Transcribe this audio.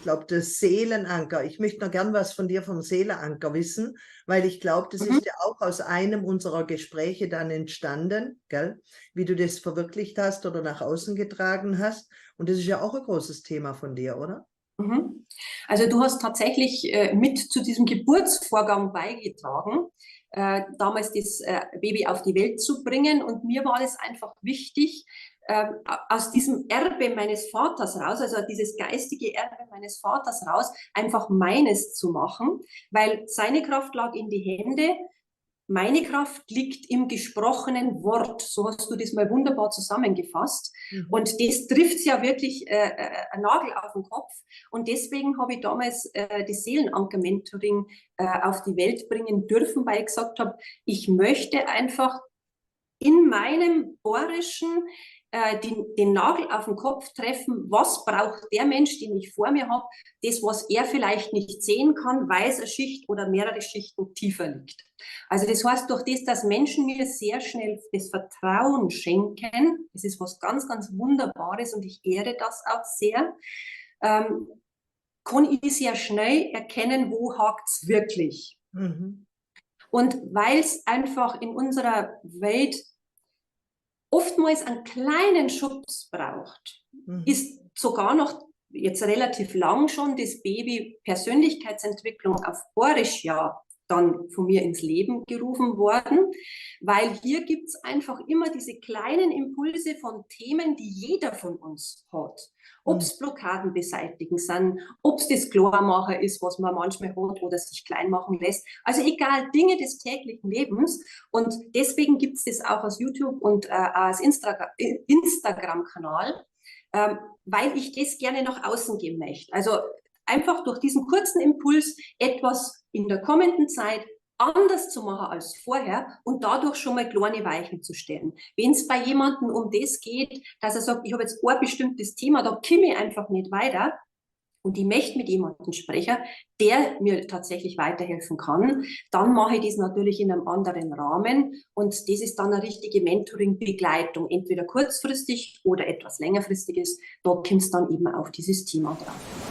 glaube, das Seelenanker. Ich möchte noch gern was von dir vom Seelenanker wissen, weil ich glaube, das ist ja auch aus einem unserer Gespräche dann entstanden, gell? Wie du das verwirklicht hast oder nach außen getragen hast. Und das ist ja auch ein großes Thema von dir, oder? Also du hast tatsächlich mit zu diesem Geburtsvorgang beigetragen, damals das Baby auf die Welt zu bringen. Und mir war es einfach wichtig, aus diesem Erbe meines Vaters raus, also dieses geistige Erbe meines Vaters raus, einfach meines zu machen, weil seine Kraft lag in die Hände. Meine Kraft liegt im gesprochenen Wort. So hast du das mal wunderbar zusammengefasst. Und das trifft ja wirklich ein Nagel auf den Kopf. Und deswegen habe ich damals das Seelenanker-Mentoring auf die Welt bringen dürfen, weil ich gesagt habe, ich möchte einfach in meinem bohrischen den Nagel auf den Kopf treffen, was braucht der Mensch, den ich vor mir habe, das, was er vielleicht nicht sehen kann, weil es eine Schicht oder mehrere Schichten tiefer liegt. Also das heißt, durch das, dass Menschen mir sehr schnell das Vertrauen schenken, das ist was ganz, ganz Wunderbares und ich ehre das auch sehr, kann ich sehr schnell erkennen, wo hakt es wirklich. Und weil es einfach in unserer Welt oftmals einen kleinen Schubs braucht, ist sogar noch jetzt relativ lang schon das Baby Persönlichkeitsentwicklung auf Borisch ja dann von mir ins Leben gerufen worden, weil hier gibt es einfach immer diese kleinen Impulse von Themen, die jeder von uns hat. Ob es Blockaden beseitigen sind, ob es das Klarmachen ist, was man manchmal hat oder sich klein machen lässt. Also egal, Dinge des täglichen Lebens. Und deswegen gibt es das auch als YouTube und als Instagram-Kanal, weil ich das gerne nach außen geben möchte. Also einfach durch diesen kurzen Impuls etwas in der kommenden Zeit anders zu machen als vorher und dadurch schon mal kleine Weichen zu stellen. Wenn es bei jemandem um das geht, dass er sagt, ich habe jetzt ein bestimmtes Thema, da komme ich einfach nicht weiter und ich möchte mit jemandem sprechen, der mir tatsächlich weiterhelfen kann, dann mache ich das natürlich in einem anderen Rahmen und das ist dann eine richtige Mentoring-Begleitung, entweder kurzfristig oder etwas längerfristiges. Da kommt es dann eben auf dieses Thema drauf.